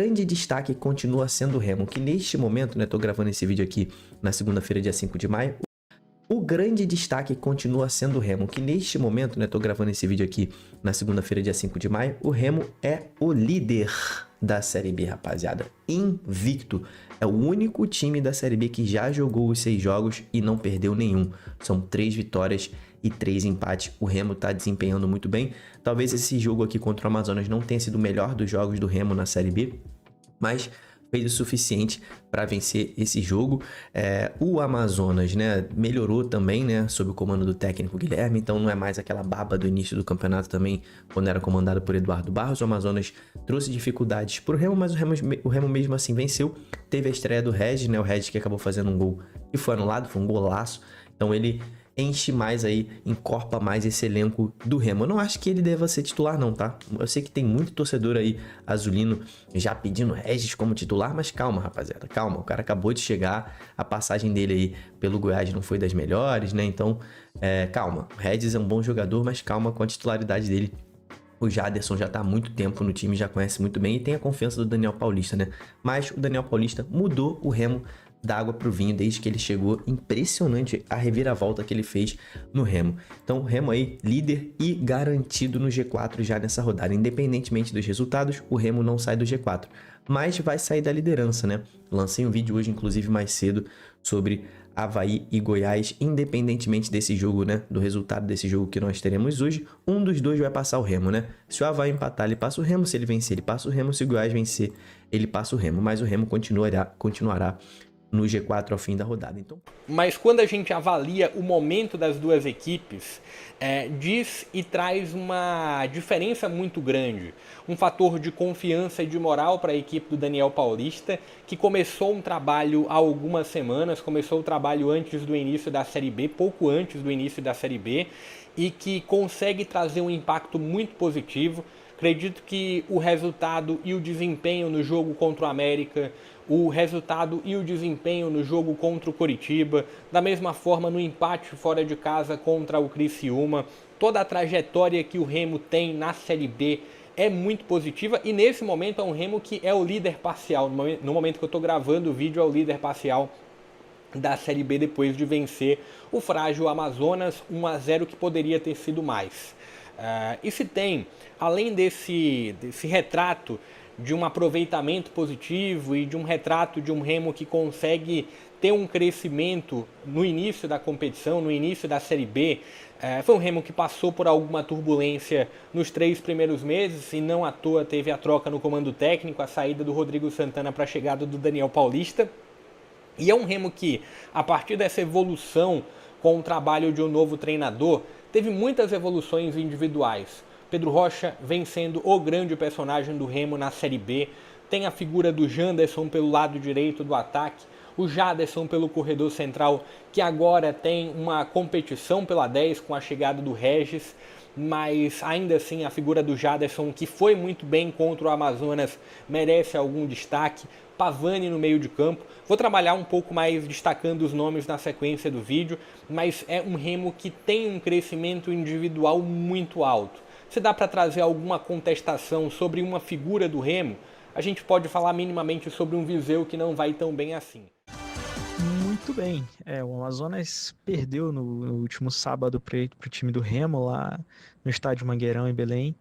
grande destaque continua sendo o Remo, que neste momento, né, tô gravando esse vídeo aqui na segunda-feira, dia 5 de maio, o grande destaque continua sendo o Remo, que neste momento, né, tô gravando esse vídeo aqui na segunda-feira, dia 5 de maio, o Remo é o líder da Série B, rapaziada. Invicto. É o único time da Série B que já jogou os 6 jogos e não perdeu nenhum. São 3 vitórias e 3 empates. O Remo tá desempenhando muito bem. Talvez esse jogo aqui contra o Amazonas não tenha sido o melhor dos jogos do Remo na Série B, mas fez o suficiente para vencer esse jogo. O Amazonas, né, melhorou também, né, sob o comando do técnico Guilherme, então não é mais aquela baba do início do campeonato também, quando era comandado por Eduardo Barros. O Amazonas trouxe dificuldades pro Remo, mas o Remo mesmo assim venceu. Teve a estreia do Regis, né, o Regis que acabou fazendo um gol que foi anulado, foi um golaço, então ele enche mais aí, encorpa mais esse elenco do Remo. Eu não acho que ele deva ser titular não, tá? Eu sei que tem muito torcedor aí azulino já pedindo Regis como titular, mas calma, rapaziada, calma. O cara acabou de chegar, a passagem dele aí pelo Goiás não foi das melhores, né? Então, calma. O Regis é um bom jogador, mas calma com a titularidade dele. O Jaderson já tá há muito tempo no time, já conhece muito bem e tem a confiança do Daniel Paulista, né? Mas o Daniel Paulista mudou o Remo da água pro vinho desde que ele chegou. Impressionante a reviravolta que ele fez no Remo. Então o Remo aí líder e garantido no G4 já nessa rodada. Independentemente dos resultados, o Remo não sai do G4, mas vai sair da liderança, né? Lancei um vídeo hoje, inclusive mais cedo, sobre Avaí e Goiás. Independentemente desse jogo, né, do resultado desse jogo que nós teremos hoje, um dos dois vai passar o Remo, né? Se o Avaí empatar, ele passa o Remo. Se ele vencer, ele passa o Remo. Se o Goiás vencer, ele passa o Remo. Mas o Remo continuará no G4 ao fim da rodada. Então, mas quando a gente avalia o momento das duas equipes, diz e traz uma diferença muito grande. Um fator de confiança e de moral para a equipe do Daniel Paulista, que começou um trabalho há algumas semanas, começou o trabalho antes do início da Série B, pouco antes do início da Série B, e que consegue trazer um impacto muito positivo. Acredito que o resultado e o desempenho no jogo contra o América, o resultado e o desempenho no jogo contra o Coritiba, da mesma forma no empate fora de casa contra o Criciúma, toda a trajetória que o Remo tem na Série B é muito positiva e nesse momento é um Remo que é o líder parcial. No momento que eu estou gravando o vídeo, é o líder parcial da Série B depois de vencer o frágil Amazonas 1-0, que poderia ter sido mais. E se tem, além desse retrato de um aproveitamento positivo e de um retrato de um Remo que consegue ter um crescimento no início da competição, no início da Série B, foi um Remo que passou por alguma turbulência nos 3 primeiros meses e não à toa teve a troca no comando técnico, a saída do Rodrigo Santana para a chegada do Daniel Paulista. E é um Remo que, a partir dessa evolução com o trabalho de um novo treinador, teve muitas evoluções individuais. Pedro Rocha vem sendo o grande personagem do Remo na Série B. Tem a figura do Janderson pelo lado direito do ataque, o Jaderson pelo corredor central, que agora tem uma competição pela 10 com a chegada do Regis, mas ainda assim a figura do Jaderson, que foi muito bem contra o Amazonas, merece algum destaque. Pavani no meio de campo. Vou trabalhar um pouco mais destacando os nomes na sequência do vídeo, mas é um Remo que tem um crescimento individual muito alto. Se dá para trazer alguma contestação sobre uma figura do Remo, a gente pode falar minimamente sobre um Viseu que não vai tão bem assim. Muito bem. O Amazonas perdeu no último sábado para o time do Remo lá no estádio Mangueirão, em Belém.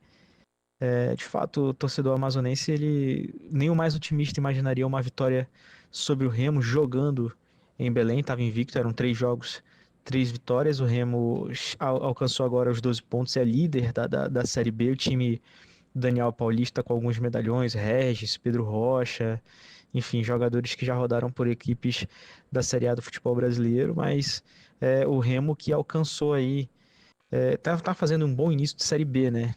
De fato, o torcedor amazonense, ele nem o mais otimista imaginaria uma vitória sobre o Remo jogando em Belém. Estava invicto, eram 3 jogos, 3 vitórias. O Remo alcançou agora os 12 pontos, é líder da Série B. O time Daniel Paulista com alguns medalhões, Regis, Pedro Rocha, enfim, jogadores que já rodaram por equipes da Série A do futebol brasileiro, mas o Remo que alcançou aí, tá fazendo um bom início de Série B, né?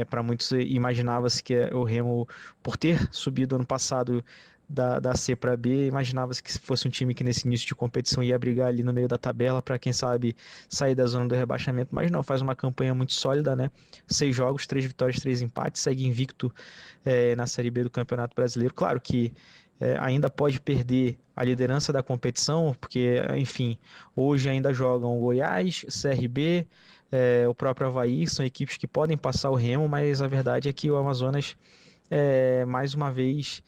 Para muitos imaginava-se que o Remo, por ter subido ano passado da C para B, imaginava-se que fosse um time que nesse início de competição ia brigar ali no meio da tabela para, quem sabe, sair da zona do rebaixamento, mas não, faz uma campanha muito sólida, né? 6 jogos, 3 vitórias, 3 empates, segue invicto na Série B do Campeonato Brasileiro. Claro que ainda pode perder a liderança da competição, porque, enfim, hoje ainda jogam o Goiás, CRB, o próprio Avaí, são equipes que podem passar o Remo, mas a verdade é que o Amazonas, mais uma vez,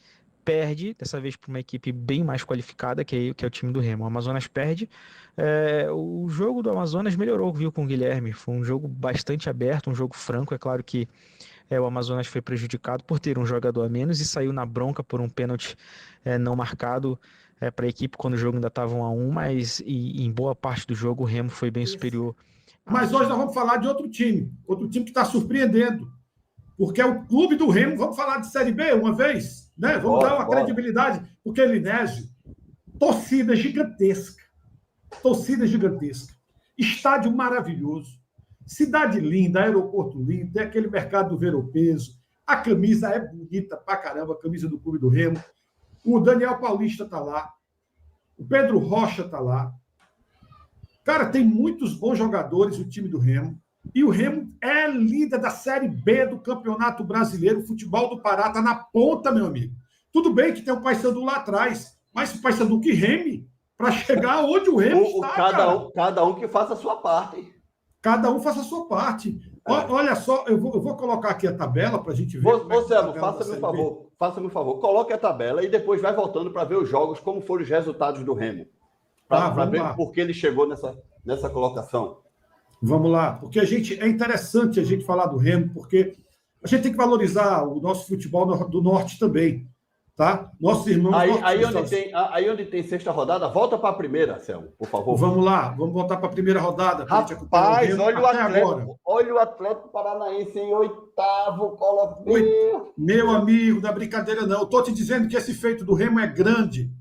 perde, dessa vez para uma equipe bem mais qualificada, que é o time do Remo. O Amazonas perde. O jogo do Amazonas melhorou, viu, com o Guilherme. Foi um jogo bastante aberto, um jogo franco. É claro que o Amazonas foi prejudicado por ter um jogador a menos e saiu na bronca por um pênalti não marcado para a equipe quando o jogo ainda estava 1-1, mas em boa parte do jogo o Remo foi bem superior. Mas hoje nós vamos falar de outro time que está surpreendendo, porque é o clube do Remo. Vamos falar de Série B uma vez, né? Vamos dar uma credibilidade, porque Linésio, torcida gigantesca, estádio maravilhoso, cidade linda, aeroporto lindo, tem aquele mercado do ver-o-peso, a camisa é bonita pra caramba, a camisa do clube do Remo. O Daniel Paulista está lá, o Pedro Rocha está lá. Cara, tem muitos bons jogadores o time do Remo. E o Remo é líder da Série B do Campeonato Brasileiro. O futebol do Pará está na ponta, meu amigo. Tudo bem que tem o Paysandu lá atrás, mas o Paysandu que reme para chegar onde o Remo está, cada um que faça a sua parte. Cada um faça a sua parte. Olha só, eu vou colocar aqui a tabela para a gente ver. Selmo, faça-me um favor. Coloque a tabela e depois vai voltando para ver os jogos, como foram os resultados do Remo. Para ver por que ele chegou nessa colocação. Vamos lá, porque é interessante a gente falar do Remo, porque a gente tem que valorizar o nosso futebol do Norte também, tá? Nossos irmãos... Aí onde tem sexta rodada, volta para a primeira, Selmo, por favor. Vamos lá, vamos voltar para a primeira rodada. Rapaz, olha o Atlético Paranaense em oitavo, Meu amigo, não é brincadeira não. Eu estou te dizendo que esse feito do Remo é grande.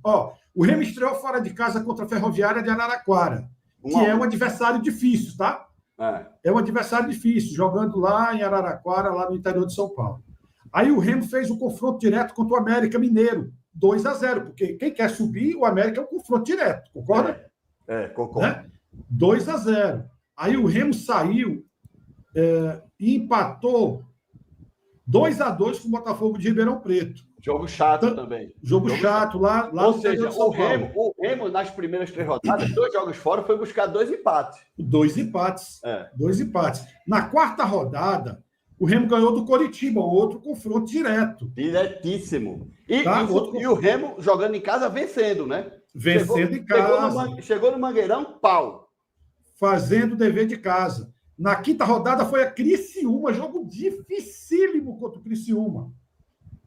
O Remo estreou fora de casa contra a Ferroviária de Araraquara, que é um adversário difícil, tá? É um adversário difícil, jogando lá em Araraquara, lá no interior de São Paulo. Aí o Remo fez um confronto direto contra o América Mineiro, 2-0, porque quem quer subir, o América é um confronto direto, concorda? Concordo. Né? 2-0. Aí o Remo saiu e empatou 2-2 com o Botafogo de Ribeirão Preto. Jogo chato também. Jogo chato lá. Ou seja, o Remo, nas primeiras 3 rodadas, 2 jogos fora, foi buscar 2 empates. 2 empates. 2 empates. Na quarta rodada, o Remo ganhou do Coritiba, outro confronto direto. Diretíssimo. E o Remo jogando em casa, vencendo, né? Vencendo em casa. Chegou no Mangueirão, pau. Fazendo o dever de casa. Na quinta rodada foi a Criciúma, jogo dificílimo contra o Criciúma.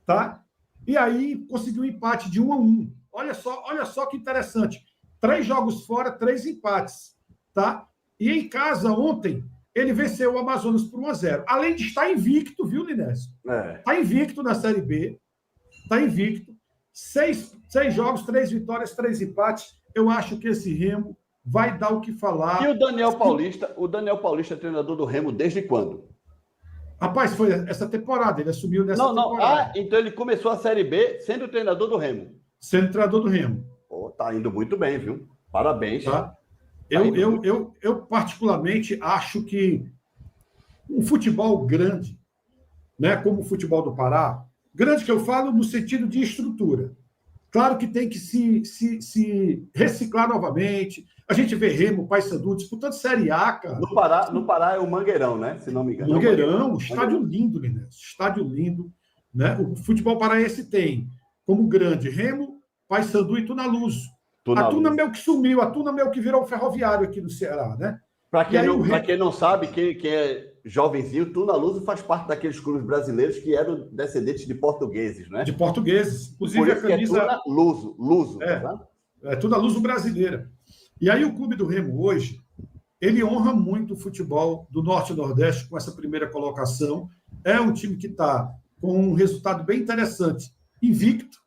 Tá? E aí conseguiu um empate de 1-1. Olha só que interessante. 3 jogos fora, 3 empates. Tá? E em casa, ontem, ele venceu o Amazonas por 1-0. Além de estar invicto, viu, Linésio? Está invicto na Série B. Está invicto. 6 jogos, 3 vitórias, 3 empates. Eu acho que esse Remo vai dar o que falar. E o Daniel Paulista é treinador do Remo desde quando? Rapaz, foi essa temporada, ele assumiu nessa temporada. Então ele começou a Série B sendo treinador do Remo. Sendo treinador do Remo. Tá indo muito bem, viu? Parabéns. Tá? Eu particularmente acho que um futebol grande, né, como o futebol do Pará, grande que eu falo no sentido de estrutura. Claro que tem que se reciclar novamente. A gente vê Remo, Paysandu disputando Série A, cara. No Pará é o Mangueirão, né? Se não me engano. Mangueirão, estádio lindo, Linésio. Estádio lindo. Né? O futebol paraense tem como grande Remo, Paysandu e Tunaluso. A Tuna meio que sumiu, a Tuna meio que virou um ferroviário aqui no Ceará, né? Para quem não sabe, quem é jovenzinho, Tunaluso faz parte daqueles clubes brasileiros que eram descendentes de portugueses, né? De portugueses. Inclusive a camisa... É Tunaluso. É Tunaluso brasileira. E aí o clube do Remo hoje, ele honra muito o futebol do Norte e Nordeste com essa primeira colocação. É um time que está com um resultado bem interessante, invicto,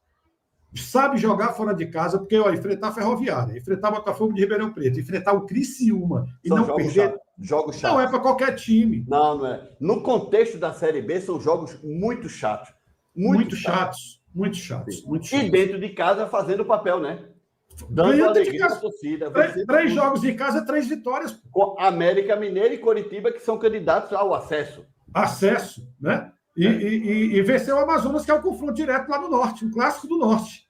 sabe jogar fora de casa, porque enfrentar a Ferroviária, enfrentar o Botafogo de Ribeirão Preto, enfrentar o Criciúma e são não perder... Jogos chatos. Não é para qualquer time. Não é. No contexto da Série B, são jogos muito chatos. Muito chatos. E dentro de casa, fazendo o papel, né? Dando alegria à torcida. 3 jogos em casa, 3 vitórias. Com América Mineiro e Coritiba, que são candidatos ao acesso. Acesso, né? E venceu o Amazonas, que é o confronto direto lá no Norte, um clássico do Norte.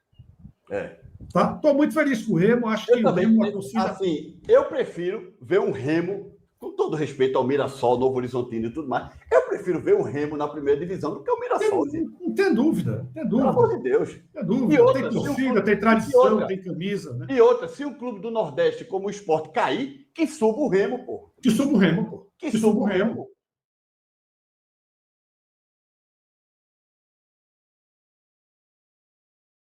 Tá? Estou muito feliz com o Remo. Acho que também, o Remo torcida... assim, eu prefiro ver um Remo, com todo respeito ao Mirassol, Novo Horizontino e tudo mais, eu prefiro ver o Remo na primeira divisão do que o Mirassol. Não tem dúvida, tem dúvida. Pelo amor de Deus. Tem dúvida. Outra, tem torcida, tem tradição, tem camisa. Né? E outra, se um clube do Nordeste como o Sport cair, que suba o Remo, pô. Que suba o Remo, pô. Que suba o Remo.